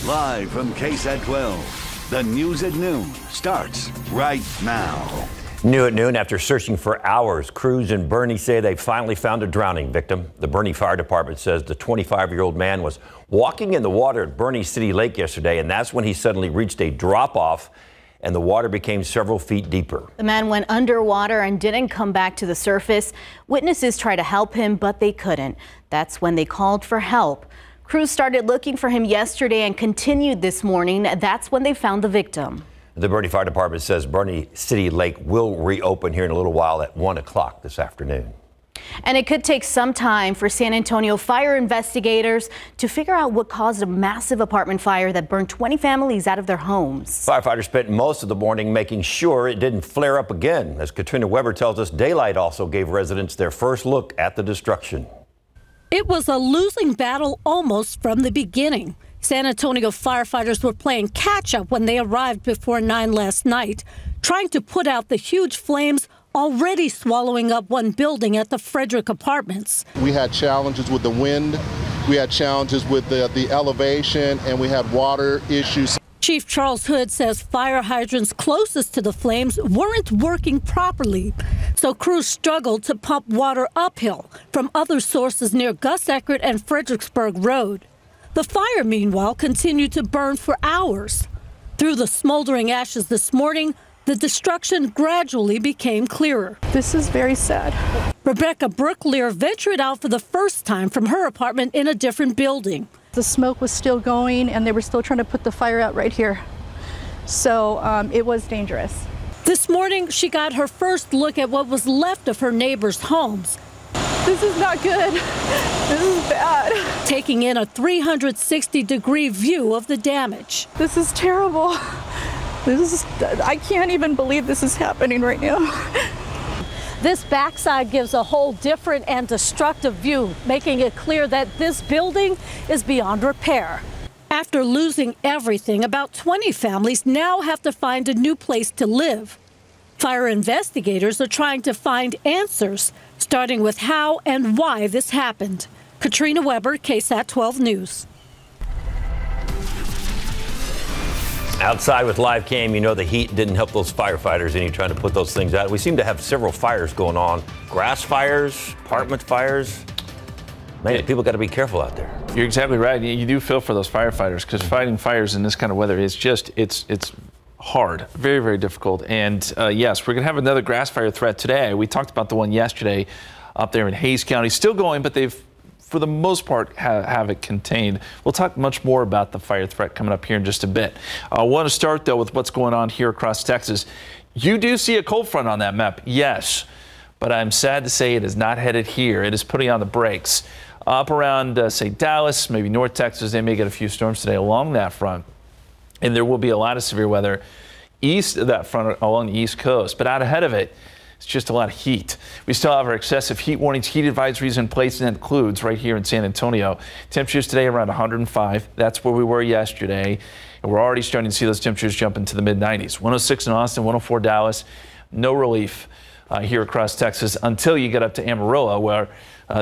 Live from KSAT12, the news at noon starts right now. New at noon, after searching for hours, crews in Boerne say they finally found a drowning victim. The Boerne Fire Department says the 25-year-old man was walking in the water at Boerne City Lake yesterday, and that's when he suddenly reached a drop-off and the water became several feet deeper. The man went underwater and didn't come back to the surface. Witnesses tried to help him, but they couldn't. That's when they called for help. Crews started looking for him yesterday and continued this morning. That's when they found the victim. The Boerne Fire Department says Boerne City Lake will reopen here in a little while at 1 o'clock this afternoon. And it could take some time for San Antonio fire investigators to figure out what caused a massive apartment fire that burned 20 families out of their homes. Firefighters spent most of the morning making sure it didn't flare up again. As Katrina Weber tells us, daylight also gave residents their first look at the destruction. It was a losing battle almost from the beginning. San Antonio firefighters were playing catch-up when they arrived before 9 last night, trying to put out the huge flames already swallowing up one building at the Frederick Apartments. We had challenges with the wind, we had challenges with the elevation, and we had water issues. Chief Charles Hood says fire hydrants closest to the flames weren't working properly, so crews struggled to pump water uphill from other sources near Gus Eckert and Fredericksburg Road. The fire, meanwhile, continued to burn for hours. Through the smoldering ashes this morning, the destruction gradually became clearer. This is very sad. Rebecca Brooklear ventured out for the first time from her apartment in a different building. The smoke was still going and they were still trying to put the fire out right here. So it was dangerous. This morning, she got her first look at what was left of her neighbors' homes. This is not good. This is bad. Taking in a 360-degree view of the damage. This is terrible. I can't even believe this is happening right now. This backside gives a whole different and destructive view, making it clear that this building is beyond repair. After losing everything, about 20 families now have to find a new place to live. Fire investigators are trying to find answers, starting with how and why this happened. Katrina Weber, KSAT12 News. Outside with live cam, you know the heat didn't help those firefighters any trying to put those things out. We seem to have several fires going on. Grass fires, apartment fires. Man, people got to be careful out there. You're exactly right. You do feel for those firefighters because fighting fires in this kind of weather is just, it's hard, very, very difficult. And yes, we're going to have another grass fire threat today. We talked about the one yesterday up there in Hays County. Still going, but they've, for the most part, have it contained. We'll talk much more about the fire threat coming up here in just a bit. I want to start, though, with what's going on here across Texas. You do see a cold front on that map, yes, but I'm sad to say it is not headed here. It is putting on the brakes. Up around, say, Dallas, maybe North Texas, they may get a few storms today along that front. And there will be a lot of severe weather east of that front along the East Coast. But out ahead of it, it's just a lot of heat. We still have our excessive heat warnings, heat advisories in place, and that includes right here in San Antonio. Temperatures today around 105. That's where we were yesterday. And we're already starting to see those temperatures jump into the mid-90s. 106 in Austin, 104 Dallas. No relief here across Texas until you get up to Amarillo, where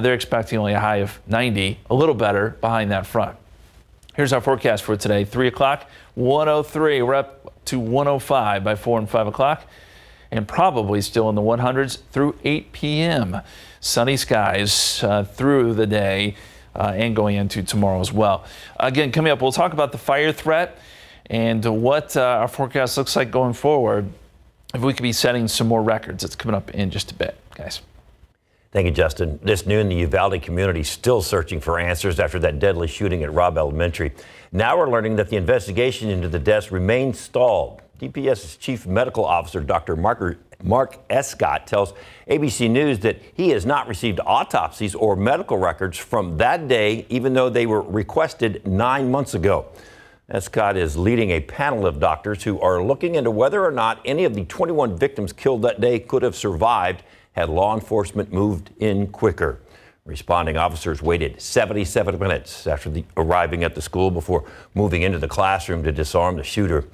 they're expecting only a high of 90, a little better behind that front. Here's our forecast for today. 3 o'clock, 103. We're up to 105 by 4 and 5 o'clock. And probably still in the 100s through 8 p.m. Sunny skies through the day and going into tomorrow as well. Again, coming up, we'll talk about the fire threat and what our forecast looks like going forward. If we could be setting some more records, it's coming up in just a bit, guys. Thank you, Justin. This noon, the Uvalde community still searching for answers after that deadly shooting at Robb Elementary. Now we're learning that the investigation into the deaths remains stalled. DPS's chief medical officer, Dr. Mark Escott, tells ABC News that he has not received autopsies or medical records from that day, even though they were requested 9 months ago. Escott is leading a panel of doctors who are looking into whether or not any of the 21 victims killed that day could have survived had law enforcement moved in quicker. Responding officers waited 77 minutes after arriving at the school before moving into the classroom to disarm the shooter.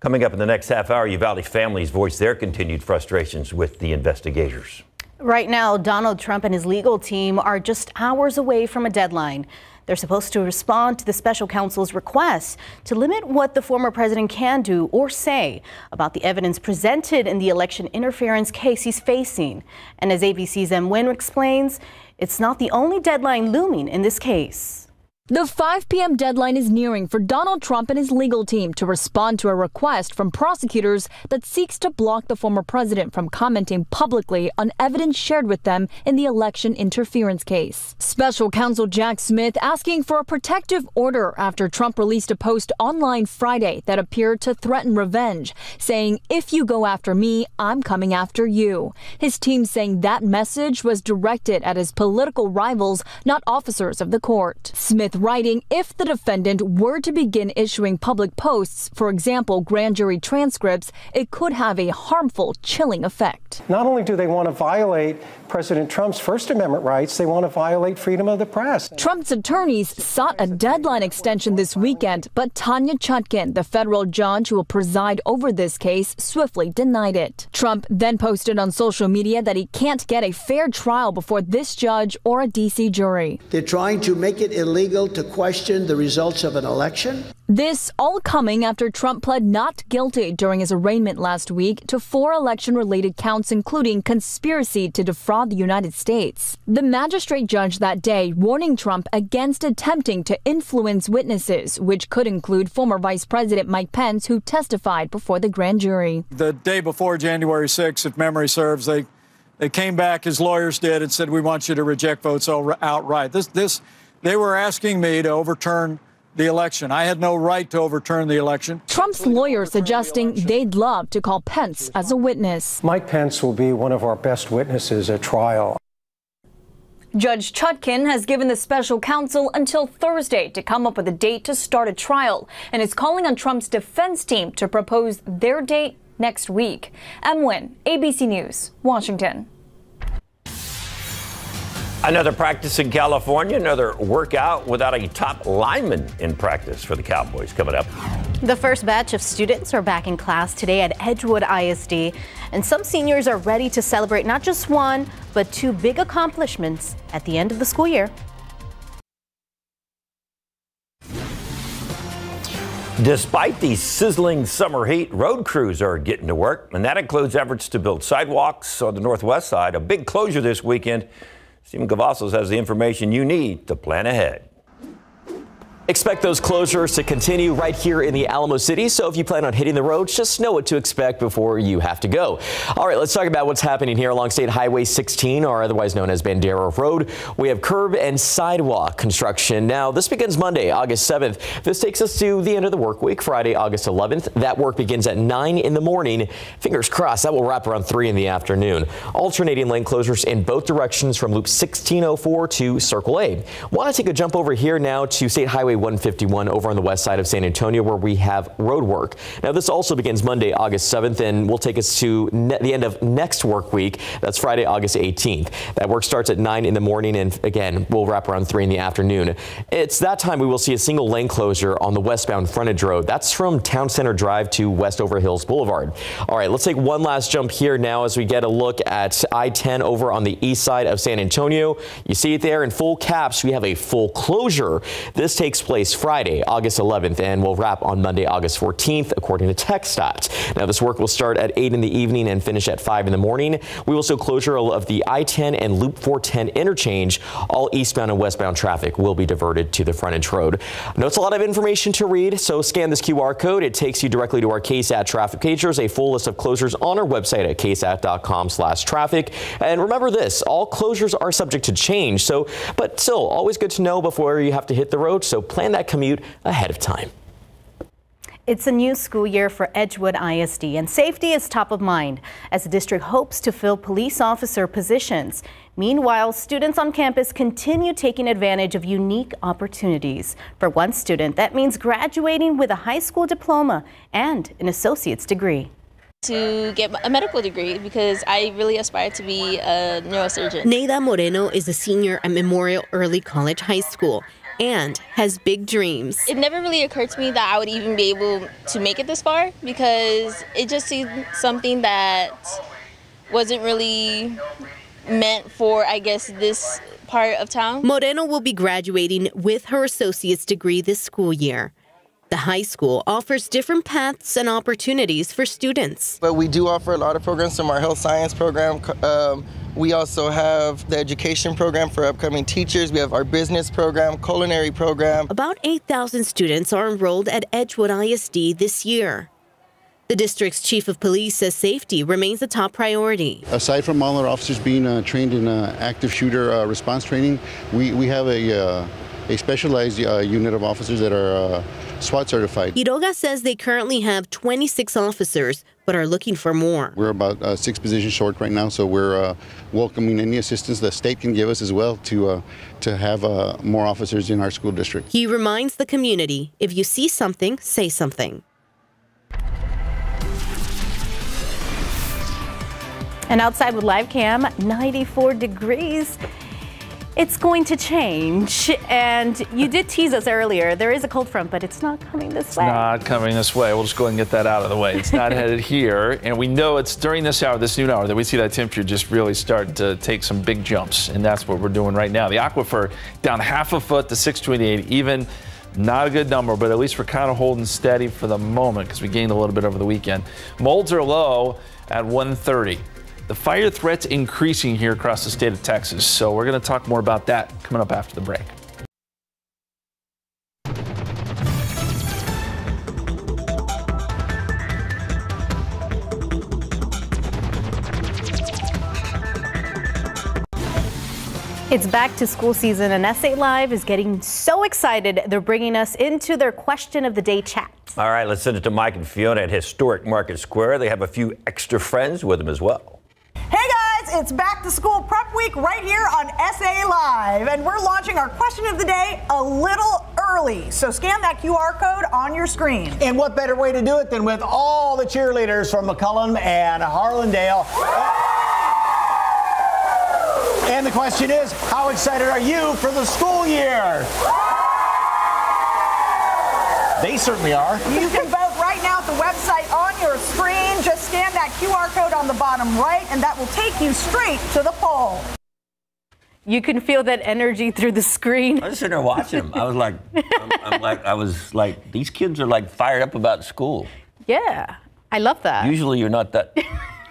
Coming up in the next half hour, Uvalde families voice their continued frustrations with the investigators. Right now, Donald Trump and his legal team are just hours away from a deadline. They're supposed to respond to the special counsel's request to limit what the former president can do or say about the evidence presented in the election interference case he's facing. And as ABC's M. Nguyen explains, it's not the only deadline looming in this case. The 5 p.m. deadline is nearing for Donald Trump and his legal team to respond to a request from prosecutors that seeks to block the former president from commenting publicly on evidence shared with them in the election interference case. Special counsel Jack Smith asking for a protective order after Trump released a post online Friday that appeared to threaten revenge, saying, "If you go after me, I'm coming after you." His team saying that message was directed at his political rivals, not officers of the court. Smith writing, if the defendant were to begin issuing public posts, for example, grand jury transcripts, it could have a harmful, chilling effect. Not only do they want to violate President Trump's First Amendment rights, they want to violate freedom of the press. Trump's attorneys sought a deadline extension this weekend, but Tanya Chutkin, the federal judge who will preside over this case, swiftly denied it. Trump then posted on social media that he can't get a fair trial before this judge or a D.C. jury. They're trying to make it illegal to question the results of an election. This all coming after Trump pled not guilty during his arraignment last week to 4 election-related counts, including conspiracy to defraud the United States. The magistrate judge that day warning Trump against attempting to influence witnesses, which could include former Vice President Mike Pence, who testified before the grand jury. The day before January 6th, if memory serves, they came back, his lawyers did, and said, we want you to reject votes outright. They were asking me to overturn the election. I had no right to overturn the election. Trump's lawyer suggesting they'd love to call Pence as a witness. Mike Pence will be one of our best witnesses at trial. Judge Chutkin has given the special counsel until Thursday to come up with a date to start a trial and is calling on Trump's defense team to propose their date next week. M. Nguyen, ABC News, Washington. Another practice in California, another workout without a top lineman in practice for the Cowboys coming up. The first batch of students are back in class today at Edgewood ISD, and some seniors are ready to celebrate not just one, but 2 big accomplishments at the end of the school year. Despite the sizzling summer heat, road crews are getting to work, and that includes efforts to build sidewalks on the northwest side. A big closure this weekend. Stephen Cavazos has the information you need to plan ahead. Expect those closures to continue right here in the Alamo City. So if you plan on hitting the roads, just know what to expect before you have to go. All right, let's talk about what's happening here along State Highway 16, or otherwise known as Bandera Road. We have curb and sidewalk construction. Now, this begins Monday, August 7th. This takes us to the end of the work week, Friday, August 11th. That work begins at 9 in the morning. Fingers crossed, that will wrap around 3 in the afternoon. Alternating lane closures in both directions from Loop 1604 to Circle A. Want to take a jump over here now to State Highway 151 over on the west side of San Antonio, where we have road work. Now, this also begins Monday, August 7th, and will take us to the end of next work week. That's Friday, August 18th. That work starts at 9 in the morning, and again, we'll wrap around 3 in the afternoon. It's that time we will see a single lane closure on the westbound frontage road. That's from Town Center Drive to Westover Hills Boulevard. All right, let's take one last jump here now as we get a look at I-10 over on the east side of San Antonio. You see it there in full caps. We have a full closure. This takes place Friday, August 11th, and will wrap on Monday, August 14th, according to TxDOT. Now, this work will start at 8 in the evening and finish at 5 in the morning. We will show closure of the I-10 and Loop 410 interchange. All eastbound and westbound traffic will be diverted to the frontage road. I know it's a lot of information to read, so scan this QR code. It takes you directly to our KSAT traffic page. There's a full list of closures on our website at ksat.com/traffic. And remember this, all closures are subject to change, but still always good to know before you have to hit the road, so plan that commute ahead of time. It's a new school year for Edgewood ISD, and safety is top of mind as the district hopes to fill police officer positions. Meanwhile, students on campus continue taking advantage of unique opportunities. For one student, that means graduating with a high school diploma and an associate's degree. To get a medical degree because I really aspire to be a neurosurgeon. Neida Moreno is a senior at Memorial Early College High School and has big dreams. It never really occurred to me that I would even be able to make it this far because it just seemed something that wasn't really meant for, I guess, this part of town. Moreno will be graduating with her associate's degree this school year. The high school offers different paths and opportunities for students. But we do offer a lot of programs from our health science program. We also have the education program for upcoming teachers. We have our business program, culinary program. About 8,000 students are enrolled at Edgewood ISD this year. The district's chief of police says safety remains a top priority. Aside from all our officers being trained in active shooter response training, we have a specialized unit of officers that are SWAT certified. Quiroga says they currently have 26 officers, but are looking for more. We're about 6 positions short right now, so we're welcoming any assistance the state can give us as well to have more officers in our school district. He reminds the community, if you see something, say something. And outside with live cam, 94 degrees. It's going to change. And you did tease us earlier. There is a cold front, but it's not coming this way. It's not coming this way. We'll just go ahead and get that out of the way. It's not headed here. And we know it's during this hour, this noon hour, that we see that temperature just really start to take some big jumps. And that's what we're doing right now. The aquifer down half a foot to 628. Even not a good number, but at least we're kind of holding steady for the moment because we gained a little bit over the weekend. Molds are low at 130. The fire threat's increasing here across the state of Texas, so we're going to talk more about that coming up after the break. It's back to school season, and SA Live is getting so excited they're bringing us into their question of the day chat. All right, let's send it to Mike and Fiona at historic Market Square. They have a few extra friends with them as well. Hey guys, it's back to school prep week right here on SA Live, and we're launching our question of the day a little early. So scan that QR code on your screen. And what better way to do it than with all the cheerleaders from McCullum and Harlandale. And the question is, how excited are you for the school year? They certainly are. You can vote right now at the website on your screen. Just scan that QR code on the bottom right, and that will take you straight to the poll. You can feel that energy through the screen. I was sitting there watching them. I was like, these kids are like fired up about school. Yeah, I love that. Usually you're not that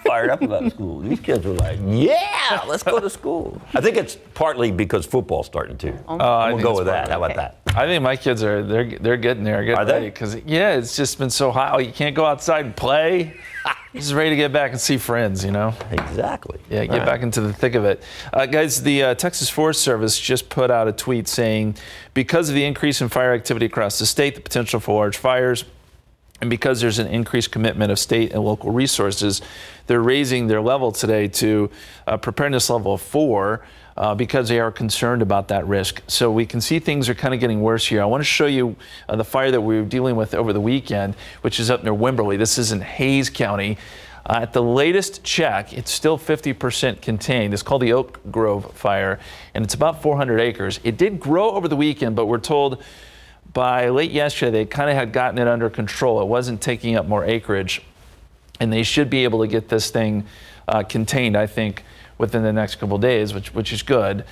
fired up about school. These kids are like, yeah, let's go to school. I think it's partly because football's starting too. We'll go with that. How about that? I think my kids are they're getting there, getting ready, because it's just been so hot. You can't go outside and play. Just ready to get back and see friends, you know. Exactly. Yeah, get back into the thick of it, guys. The Texas Forest Service just put out a tweet saying, because of the increase in fire activity across the state, the potential for large fires, and because there's an increased commitment of state and local resources, they're raising their level today to preparedness level 4 because they are concerned about that risk. So we can see things are kind of getting worse here. I want to show you the fire that we were dealing with over the weekend, which is up near Wimberley. This is in Hays County. At the latest check, it's still 50% contained. It's called the Oak Grove fire, and it's about 400 acres. It did grow over the weekend, but we're told by late yesterday, they kind of had gotten it under control. It wasn't taking up more acreage, and they should be able to get this thing contained, I think, within the next couple of days, which is good.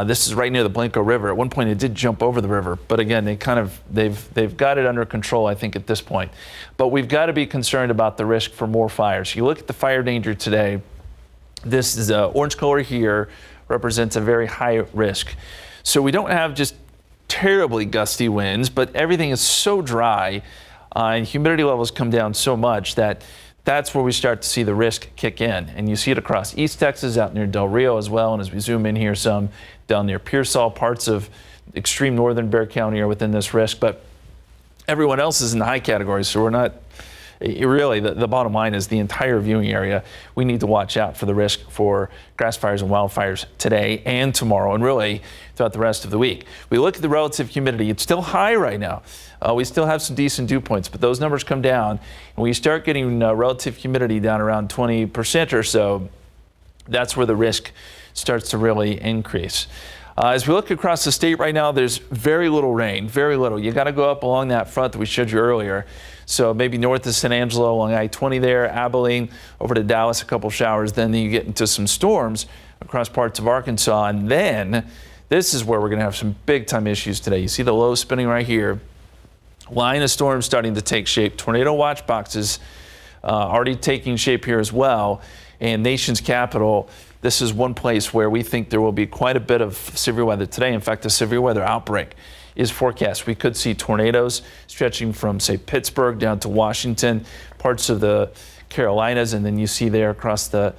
This is right near the Blanco River. At one point, it did jump over the river, but again, they've got it under control, I think, at this point. But we've got to be concerned about the risk for more fires. You look at the fire danger today. This is orange color here represents a very high risk. So we don't have just terribly gusty winds, but everything is so dry and humidity levels come down so much that that's where we start to see the risk kick in. And you see it across East Texas, out near Del Rio as well. And as we zoom in here, some down near Pearsall, parts of extreme northern Bexar County are within this risk, but everyone else is in the high category. So we're not really, the bottom line is the entire viewing area. We need to watch out for the risk for grass fires and wildfires today and tomorrow, and really throughout the rest of the week. We look at the relative humidity. It's still high right now. We still have some decent dew points, but those numbers come down. And when you start getting relative humidity down around 20% or so, that's where the risk starts to really increase. As we look across the state right now, there's very little rain, very little. You got to go up along that front that we showed you earlier. So maybe north of San Angelo along I-20 there, Abilene, over to Dallas, a couple showers. Then you get into some storms across parts of Arkansas. And then this is where we're going to have some big time issues today. You see the low spinning right here. Line of storms starting to take shape. Tornado watch boxes already taking shape here as well. And nation's capital, this is one place where we think there will be quite a bit of severe weather today. In fact, a severe weather outbreak is forecast. We could see tornadoes stretching from, say, Pittsburgh down to Washington, parts of the Carolinas, and then you see there across the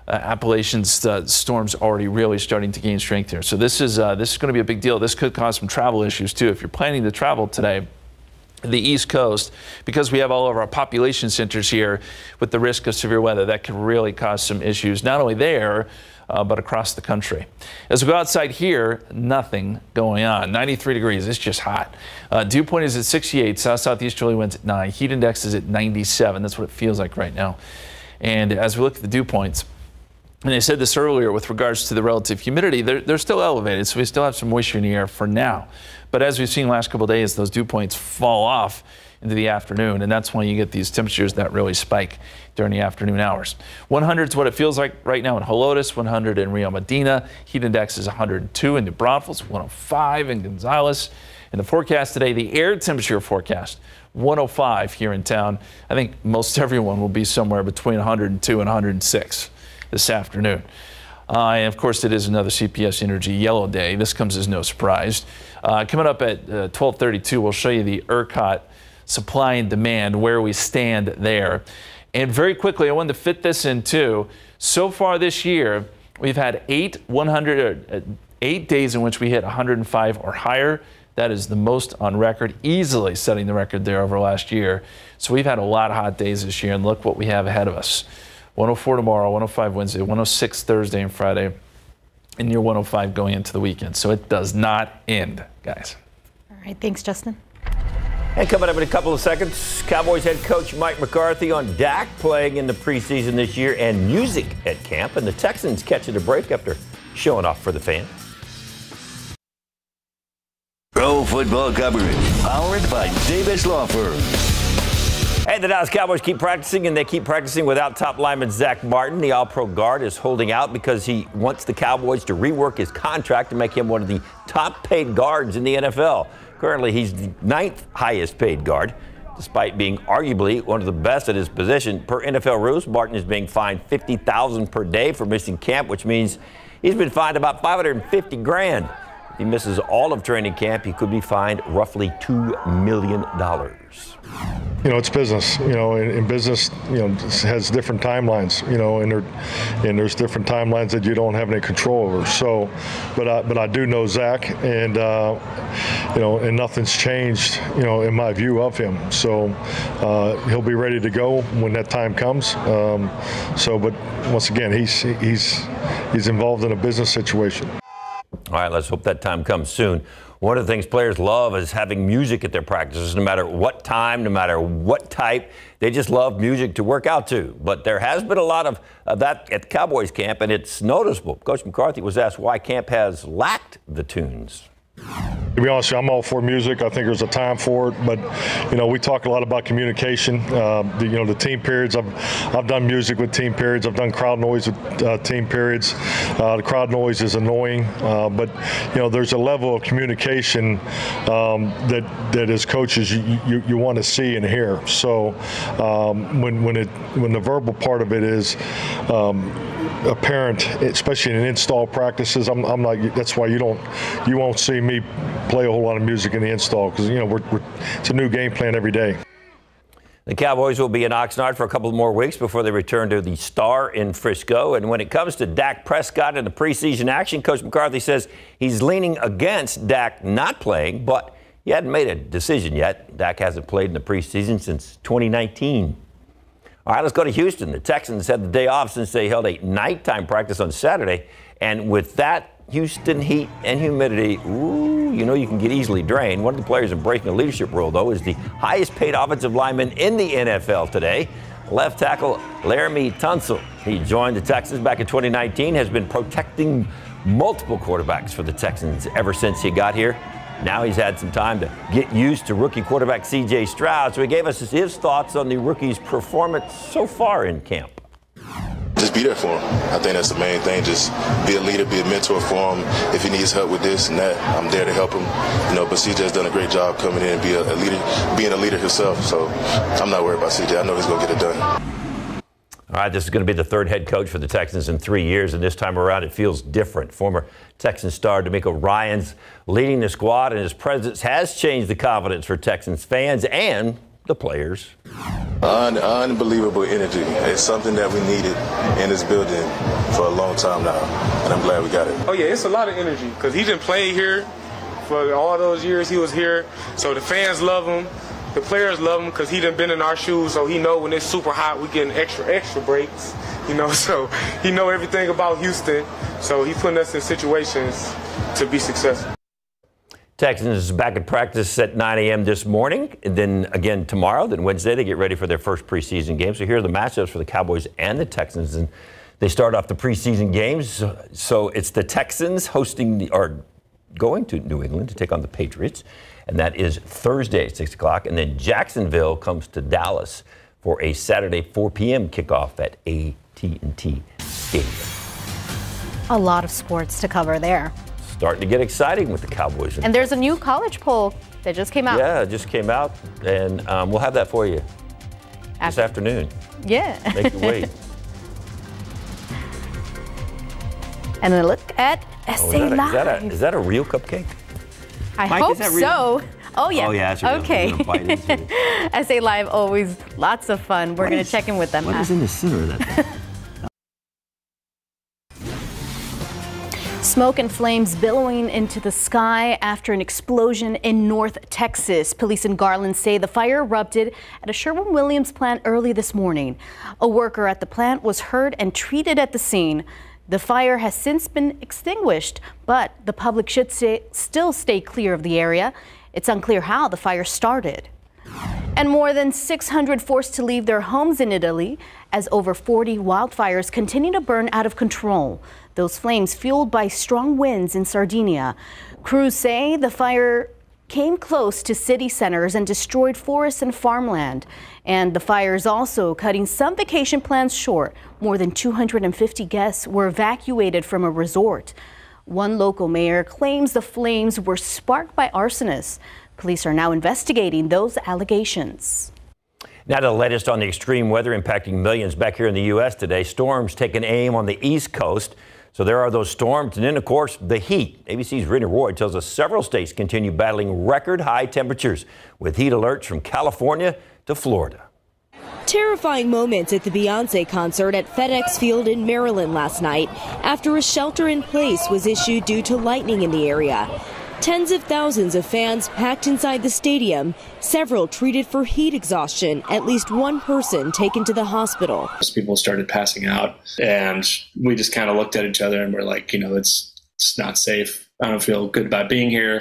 Appalachians, the storms already really starting to gain strength here. So this is going to be a big deal. This could cause some travel issues too. If you're planning to travel today, the East Coast, because we have all of our population centers here with the risk of severe weather, that could really cause some issues, not only there, but across the country. As we go outside here, nothing going on. 93 degrees, it's just hot. Dew point is at 68, south-southeasterly winds at 9. Heat index is at 97. That's what it feels like right now. And as we look at the dew points, and I said this earlier with regards to the relative humidity, they're still elevated, so we still have some moisture in the air for now. But as we've seen the last couple of days, those dew points fall off into the afternoon, and that's when you get these temperatures that really spike during the afternoon hours. 100 is what it feels like right now in Helotes, 100 in Rio Medina. Heat index is 102 in New Braunfels, 105 in Gonzales. In the forecast today, the air temperature forecast, 105 here in town. I think most everyone will be somewhere between 102 and 106 this afternoon. And of course, it is another CPS Energy yellow day. This comes as no surprise. Coming up at 12:32, we'll show you the ERCOT supply and demand, where we stand there. And very quickly, I wanted to fit this in too. So far this year, we've had 8 days in which we hit 105 or higher. That is the most on record, easily setting the record there over last year. So we've had a lot of hot days this year, and look what we have ahead of us. 104 tomorrow, 105 Wednesday, 106 Thursday and Friday, and near 105 going into the weekend. So it does not end, guys. All right, thanks, Justin. And coming up in a couple of seconds, Cowboys head coach Mike McCarthy on Dak playing in the preseason this year and music at camp, and the Texans catching a break after showing off for the fans. Pro football coverage powered by Davis Law Firm. Hey, the Dallas Cowboys keep practicing, and they keep practicing without top lineman Zach Martin. The All-Pro guard is holding out because he wants the Cowboys to rework his contract to make him one of the top-paid guards in the NFL. Currently, he's the 9th highest-paid guard, despite being arguably one of the best at his position. Per NFL rules, Martin is being fined $50,000 per day for missing camp, which means he's been fined about $550,000. If he misses all of training camp, he could be fined roughly $2 million. You know, it's business. You know, in business, you know, it has different timelines. You know, and there's different timelines that you don't have any control over. So, but I do know Zach, and you know, and nothing's changed. You know, in my view of him. So he'll be ready to go when that time comes. So, but once again, he's involved in a business situation. All right, let's hope that time comes soon. One of the things players love is having music at their practices, no matter what time, no matter what type. They just love music to work out to. But there has been a lot of that at the Cowboys camp, and it's noticeable. Coach McCarthy was asked why camp has lacked the tunes. To be honest, I'm all for music. I think there's a time for it, but you know, we talk a lot about communication. You know, the team periods. I've done music with team periods. I've done crowd noise with team periods. The crowd noise is annoying, but you know, there's a level of communication that as coaches you want to see and hear. So when the verbal part of it is apparent, especially in install practices, I'm like, that's why you won't see me play a whole lot of music in the install, because you know it's a new game plan every day. The Cowboys will be in Oxnard for a couple more weeks before they return to the Star in Frisco. And when it comes to Dak Prescott in the preseason action, Coach McCarthy says he's leaning against Dak not playing, but he hadn't made a decision yet. Dak hasn't played in the preseason since 2019. All right, let's go to Houston. The Texans had the day off since they held a nighttime practice on Saturday. And with that Houston heat and humidity, ooh, you know you can get easily drained. One of the players embracing a leadership role, though, is the highest paid offensive lineman in the NFL today, left tackle Laramie Tunsil. He joined the Texans back in 2019, has been protecting multiple quarterbacks for the Texans ever since he got here. Now he's had some time to get used to rookie quarterback C.J. Stroud, so he gave us his thoughts on the rookie's performance so far in camp. Just just be there for him. I think that's the main thing. Just be a leader, be a mentor for him. If he needs help with this and that, I'm there to help him. But CJ's done a great job coming in and being a leader himself. So I'm not worried about CJ. I know he's going to get it done. All right, this is going to be the third head coach for the Texans in 3 years, and this time around it feels different. Former Texan star DeMeco Ryans leading the squad, and his presence has changed the confidence for Texans fans and the players. Unbelievable energy. It's something that we needed in this building for a long time now, and I'm glad we got it. Oh yeah, it's a lot of energy because he didn't play here for all those years he was here, so the fans love him. The players love him because he done been in our shoes, so he know when it's super hot, we getting extra breaks, so he know everything about Houston, so he's putting us in situations to be successful. Texans is back at practice at 9 a.m. this morning, and then again tomorrow. Then Wednesday, they get ready for their first preseason game. So here are the matchups for the Cowboys and the Texans, and they start off the preseason games. So it's the Texans going to New England to take on the Patriots. And that is Thursday at 6 o'clock. And then Jacksonville comes to Dallas for a Saturday 4 p.m. kickoff at AT&T Stadium. A lot of sports to cover there. Starting to get exciting with the Cowboys. And there's a new college poll that just came out. Yeah, it just came out. And we'll have that for you this afternoon. Yeah. Make you wait. And a look at SA Live. Is that a real cupcake? I Mike, hope so. Oh, yeah. Oh, yeah, that's real. Okay. SA Live, always lots of fun. We're going to check in with them. What is in the center of that thing? Smoke and flames billowing into the sky after an explosion in North Texas. Police in Garland say the fire erupted at a Sherwin-Williams plant early this morning. A worker at the plant was hurt and treated at the scene. The fire has since been extinguished, but the public should still stay clear of the area. It's unclear how the fire started. And more than 600 forced to leave their homes in Italy as over 40 wildfires continue to burn out of control. Those flames fueled by strong winds in Sardinia. Crews say the fire came close to city centers and destroyed forests and farmland. And the fire is also cutting some vacation plans short. More than 250 guests were evacuated from a resort. One local mayor claims the flames were sparked by arsonists. Police are now investigating those allegations. Now to the latest on the extreme weather impacting millions back here in the U.S. today. Storms taking aim on the East Coast. So there are those storms, and then, of course, the heat. ABC's Rena Roy tells us several states continue battling record high temperatures with heat alerts from California to Florida. Terrifying moments at the Beyonce concert at FedEx Field in Maryland last night after a shelter-in-place was issued due to lightning in the area. Tens of thousands of fans packed inside the stadium, several treated for heat exhaustion, at least one person taken to the hospital. People started passing out, and we just kind of looked at each other and we're like, it's not safe. I don't feel good about being here.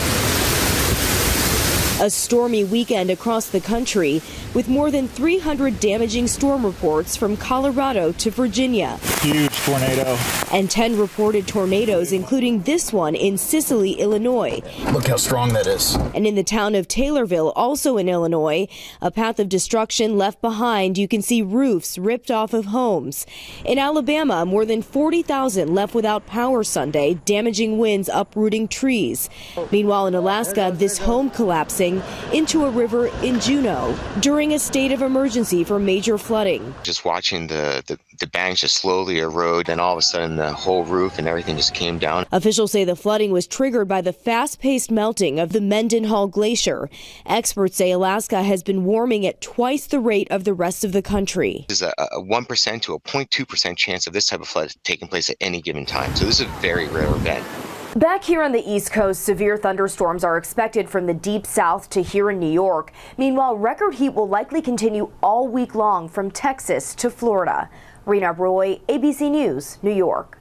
A stormy weekend across the country with more than 300 damaging storm reports from Colorado to Virginia. Huge tornado. And 10 reported tornadoes, including this one in Sicily, Illinois. Look how strong that is. And in the town of Taylorville, also in Illinois, a path of destruction left behind. You can see roofs ripped off of homes. In Alabama, more than 40,000 left without power Sunday, damaging winds uprooting trees. Meanwhile, in Alaska, this home collapsing into a river in Juneau during a state of emergency for major flooding. Just watching the banks just slowly erode, and all of a sudden the whole roof and everything just came down. Officials say the flooding was triggered by the fast-paced melting of the Mendenhall Glacier. Experts say Alaska has been warming at twice the rate of the rest of the country. There's a 1% to a 0.2% chance of this type of flood taking place at any given time. So this is a very rare event. Back here on the East Coast, severe thunderstorms are expected from the deep south to here in New York. Meanwhile, record heat will likely continue all week long from Texas to Florida. Rena Roy, ABC News, New York.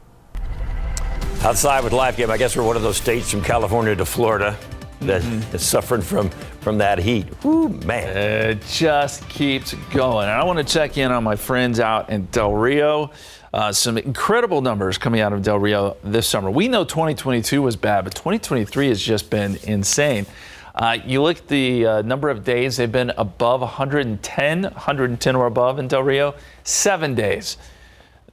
Outside with Live Game, I guess we're one of those states from California to Florida that's suffering from that heat. Ooh, man. It just keeps going. And I want to check in on my friends out in Del Rio. Some incredible numbers coming out of Del Rio this summer. We know 2022 was bad, but 2023 has just been insane. You look at the number of days they've been above 110 or above in Del Rio, 7 days.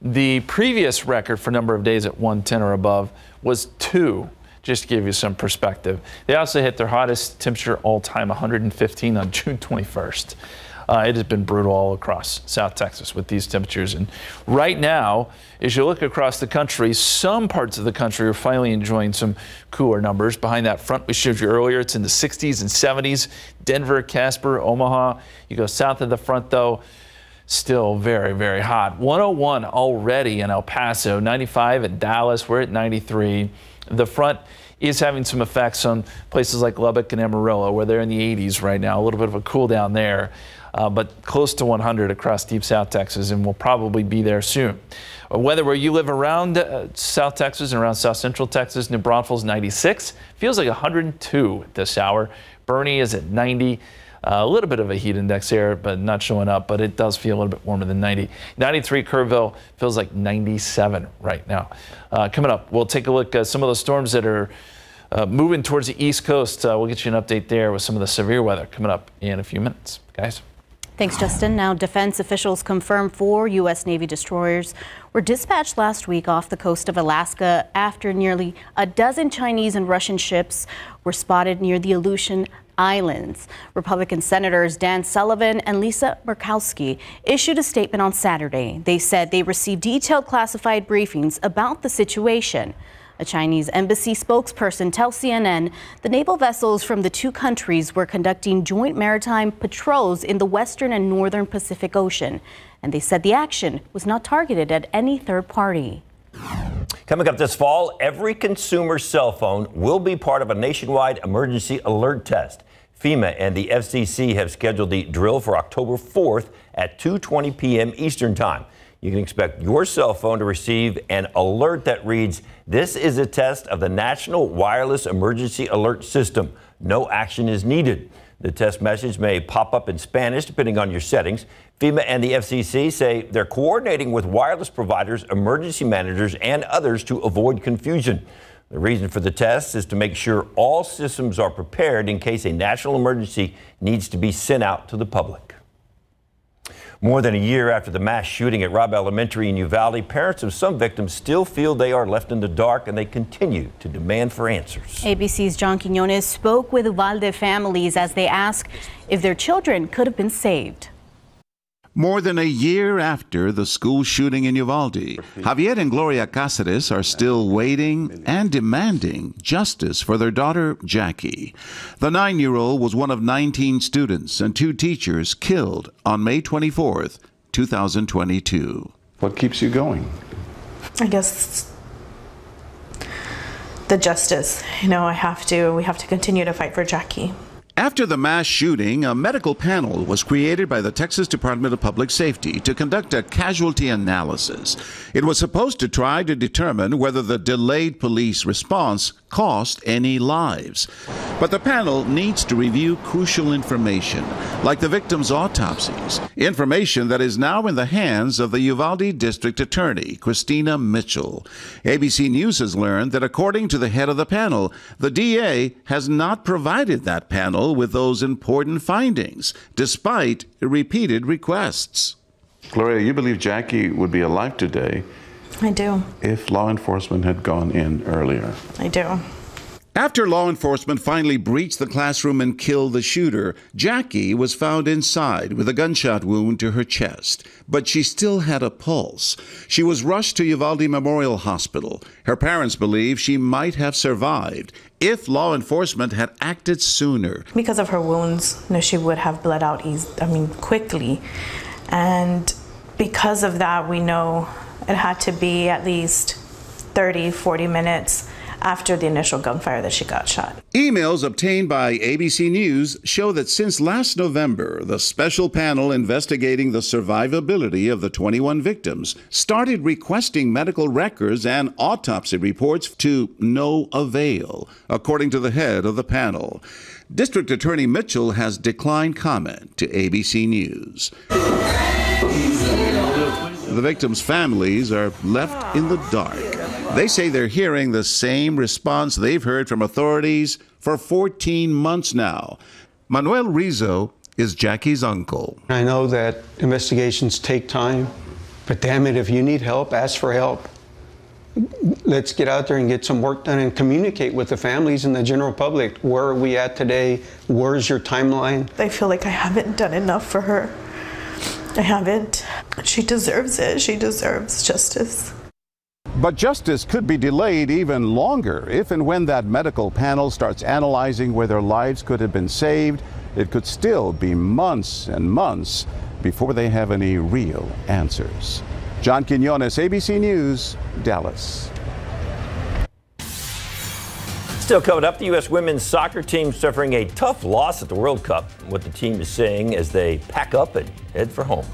The previous record for number of days at 110 or above was 2, just to give you some perspective. They also hit their hottest temperature all time, 115 on June 21st. It has been brutal all across South Texas with these temperatures. And right now, as you look across the country, some parts of the country are finally enjoying some cooler numbers. Behind that front we showed you earlier, it's in the 60s and 70s. Denver, Casper, Omaha. You go south of the front, though, still very, very hot. 101 already in El Paso, 95 at Dallas. We're at 93. The front is having some effects on places like Lubbock and Amarillo, where they're in the 80s right now. A little bit of a cool down there, but close to 100 across deep South Texas, and we'll probably be there soon. Weather where you live around South Texas and around South Central Texas, New Braunfels 96. Feels like 102 at this hour. Bernie is at 90. A little bit of a heat index there, but not showing up, but it does feel a little bit warmer than 90. 93 Kerrville feels like 97 right now. Coming up, we'll take a look at some of those storms that are moving towards the East Coast. We'll get you an update there with some of the severe weather coming up in a few minutes. Guys. Thanks, Justin. Now, defense officials confirm 4 U.S. Navy destroyers were dispatched last week off the coast of Alaska after nearly a dozen Chinese and Russian ships were spotted near the Aleutian Islands. Republican Senators Dan Sullivan and Lisa Murkowski issued a statement on Saturday. They said they received detailed classified briefings about the situation. A Chinese embassy spokesperson tells CNN the naval vessels from the 2 countries were conducting joint maritime patrols in the western and northern Pacific Ocean. And they said the action was not targeted at any third party. Coming up this fall, every consumer cell phone will be part of a nationwide emergency alert test. FEMA and the FCC have scheduled the drill for October 4th at 2:20 p.m. Eastern Time. You can expect your cell phone to receive an alert that reads, "This is a test of the National Wireless Emergency Alert System. No action is needed." The test message may pop up in Spanish depending on your settings. FEMA and the FCC say they're coordinating with wireless providers, emergency managers, and others to avoid confusion. The reason for the test is to make sure all systems are prepared in case a national emergency needs to be sent out to the public. More than a year after the mass shooting at Robb Elementary in Uvalde, parents of some victims still feel they are left in the dark, and they continue to demand for answers. ABC's John Quiñones spoke with Uvalde families as they ask if their children could have been saved. More than a year after the school shooting in Uvalde, Javier and Gloria Cáceres are still waiting and demanding justice for their daughter, Jackie. The 9-year-old was one of 19 students and 2 teachers killed on May 24th, 2022. What keeps you going? I guess the justice. We have to continue to fight for Jackie. After the mass shooting, a medical panel was created by the Texas Department of Public Safety to conduct a casualty analysis. It was supposed to try to determine whether the delayed police response cost any lives. But the panel needs to review crucial information, like the victims' autopsies, information that is now in the hands of the Uvalde District Attorney, Christina Mitchell. ABC News has learned that according to the head of the panel, the DA has not provided that panel with those important findings, despite repeated requests. Gloria, you believe Jackie would be alive today? I do. If law enforcement had gone in earlier? I do. After law enforcement finally breached the classroom and killed the shooter, Jackie was found inside with a gunshot wound to her chest, but she still had a pulse. She was rushed to Uvalde Memorial Hospital. Her parents believe she might have survived if law enforcement had acted sooner. Because of her wounds, she would have bled out quickly. And because of that, we know it had to be at least 30, 40 minutes after the initial gunfire that she got shot. Emails obtained by ABC News show that since last November, the special panel investigating the survivability of the 21 victims started requesting medical records and autopsy reports to no avail, according to the head of the panel. District Attorney Mitchell has declined comment to ABC News. The victims' families are left in the dark. They say they're hearing the same response they've heard from authorities for 14 months now. Manuel Rizzo is Jackie's uncle. I know that investigations take time, But damn it, if you need help, ask for help. Let's get out there and get some work done and communicate with the families and the general public. Where are we at today? Where's your timeline? I feel like I haven't done enough for her. I haven't. She deserves it. She deserves justice. But justice could be delayed even longer if and when that medical panel starts analyzing whether lives could have been saved. It could still be months and months before they have any real answers. John Quinones, ABC News, Dallas. Still coming up, the U.S. women's soccer team suffering a tough loss at the World Cup. What the team is saying as they pack up and head for home.